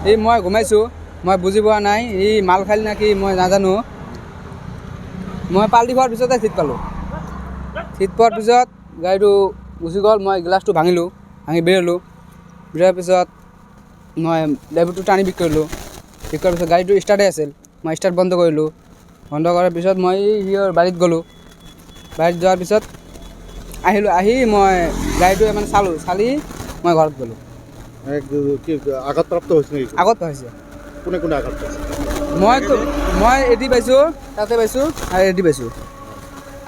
এই মই ঘুমাইছোঁ, মই বুজি পোৱা নাই, এই মাল খালি নাকি মই নাজানো। মই পাল্টি খোৱাৰ পিছতে চিট পালোঁ। চিট পোৱাৰ পিছত গাড়ীটো গুচি গ'ল। মই গ্লাছটো ভাঙি বেৰিলোঁ। বেৰাৰ পিছত মই ড্ৰাইভাৰটো টানি বিক কৰিলোঁ। বিক কৰাৰ পিছত গাড়ীটো ষ্টাৰ্টেই আছিল। মই ষ্টাৰ্ট বন্ধ কৰিলোঁ। বন্ধ কৰাৰ পিছত মই সিহঁৰ বাৰীত গ'লোঁ। বাৰীত যোৱাৰ পিছত আহি মই গাড়ীটো মানে চালি মই ঘৰত গ'লোঁ। আঘাতপ্ৰাপ্ত হৈছে নেকি? আগত হৈছে। কোনে আঘাত পাইছে? মই এটি পাইছোঁ, তাতে পাইছোঁ আৰু এটি পাইছোঁ।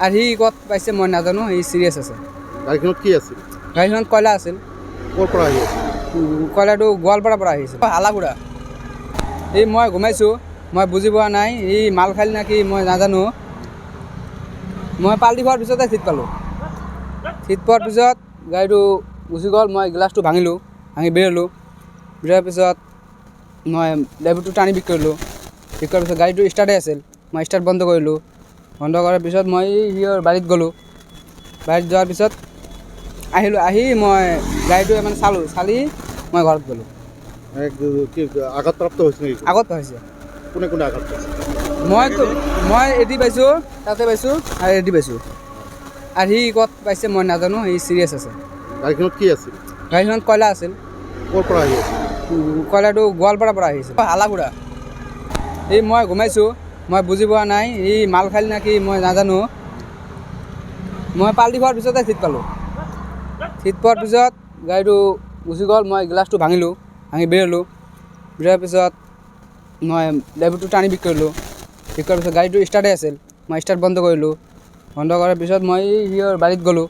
আৰু সি ক'ত পাইছে মই নাজানো, সি চিৰিয়াছ আছে। গাড়ীখনত কি আছিল? গাড়ীখনত কয়লা আছিল। ক'ৰ পৰা আহি আছে? কয়লাটো গোৱালপাৰাৰ পৰা আহিছিল, আলাগুৰা। এই মই ঘুমাইছোঁ, মই বুজি পোৱা নাই, এই মাল খালি নাকি মই নাজানো। মই পাল্টি খোৱাৰ পিছতে চিট পালোঁ। চিট পোৱাৰ পিছত গাড়ীটো গুচি গ'ল। মই গ্লাছটো ভাঙি বেৰিলোঁ। বেৰাৰ পিছত মই ড্ৰাইভাৰটো টানি বিক কৰিলোঁ। বিক কৰাৰ পিছত গাড়ীটো ষ্টাৰ্টেই আছিল। মই ষ্টাৰ্ট বন্ধ কৰিলোঁ। বন্ধ কৰাৰ পিছত মই সিহঁৰ বাৰীত গ'লোঁ। বাৰীত যোৱাৰ পিছত আহি মই গাড়ীটো মানে চালি মই ঘৰত গ'লোঁ। আঘাতপ্ৰাপ্ত হৈছে নেকি? আগত হৈছে। কোনে আঘাত পাইছে? মই এটি পাইছোঁ, তাতে পাইছোঁ আৰু এটি পাইছোঁ। আৰু সি ক'ত পাইছে মই নাজানো, সি চিৰিয়াছ আছে। গাড়ীখনত কি আছিল? গাড়ীখনত কয়লা আছিল। ক'ৰ পৰা আহি আছে? কয়লাটো গোৱালপাৰাৰ পৰা আহিছিল, আলাগুৰা। এই মই ঘুমাইছোঁ, মই বুজি পোৱা নাই, এই মাল খালি নাকি মই নাজানো। মই পাল্টি খোৱাৰ পিছতে চিট পালোঁ। চিট পোৱাৰ পিছত গাড়ীটো গুচি গ'ল। মই গ্লাছটো ভাঙি বেৰিলোঁ। বেৰাৰ পিছত মই ড্ৰাইভাৰটো টানি বিক কৰিলোঁ। বিক কৰাৰ পিছত গাড়ীটো ষ্টাৰ্টেই আছিল। মই ষ্টাৰ্ট বন্ধ কৰিলোঁ। বন্ধ কৰাৰ পিছত মই সিহঁৰ বাৰীত গ'লোঁ।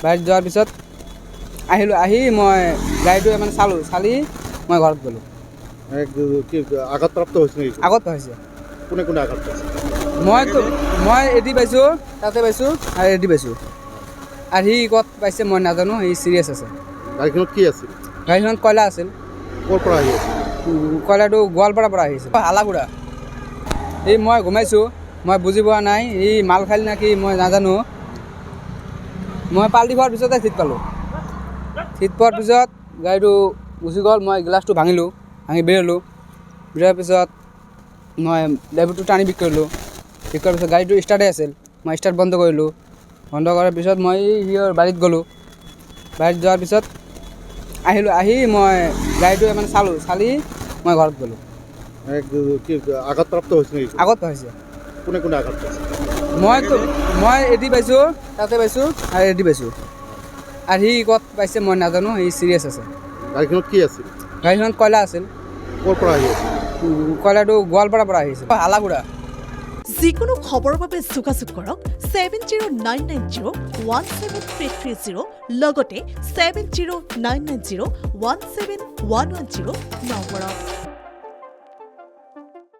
বাৰীত যোৱাৰ পিছত আহি মই গাড়ীটো মানে চালি মই ঘৰত গ'লোঁ। আঘাতপ্ৰাপ্ত হৈছে নেকি? আগত হৈছে। কোনে আঘাত পাইছে? মই এটি পাইছোঁ, তাতে পাইছোঁ আৰু এটি পাইছোঁ। আৰু সি ক'ত পাইছে মই নাজানো, সি চিৰিয়াছ আছে। গাড়ীখনত কি আছিল? গাড়ীখনত কয়লা আছিল। ক'ৰ পৰা আহি আছে? কয়লাটো গোৱালপাৰাৰ পৰা আহিছিল, আলাগুৰা। এই মই ঘুমাইছোঁ, মই বুজি পোৱা নাই, এই মাল খালি নাকি মই নাজানো। মই পাল্টি খোৱাৰ পিছতে চিট পালোঁ। চিট পোৱাৰ পিছত গাড়ীটো গুচি গ'ল। মই গ্লাছটো ভাঙি বেৰিলোঁ। বেৰাৰ পিছত মই ড্ৰাইভাৰটো টানি বিক কৰিলোঁ। বিক কৰাৰ পিছত গাড়ীটো ষ্টাৰ্টেই আছিল। মই ষ্টাৰ্ট বন্ধ কৰিলোঁ। বন্ধ কৰাৰ পিছত মই সিহঁৰ বাৰীত গ'লোঁ। বাৰীত যোৱাৰ পিছত আহি মই গাড়ীটো মানে চালি মই ঘৰত গ'লোঁ। আঘাতপ্ৰাপ্ত হৈছে নেকি? আগত হৈছে। কোনে আঘাত পাইছে? মই এটি পাইছোঁ, তাতে পাইছোঁ আৰু এটি পাইছোঁ। আৰু সি ক'ত পাইছে মই নাজানো, সি চিৰিয়াছ আছে। গাড়ীখনত কি আছিল? গাড়ীখনত কয়লা আছিল। ক'ৰ পৰা আহি আছে? কয়লাটো গোৱালপাৰাৰ পৰা আহিছিল, আলাগুৰা। যিকোনো খবৰৰ বাবে যোগাযোগ কৰক 7099017330 লগতে 7099017110 নম্বৰত।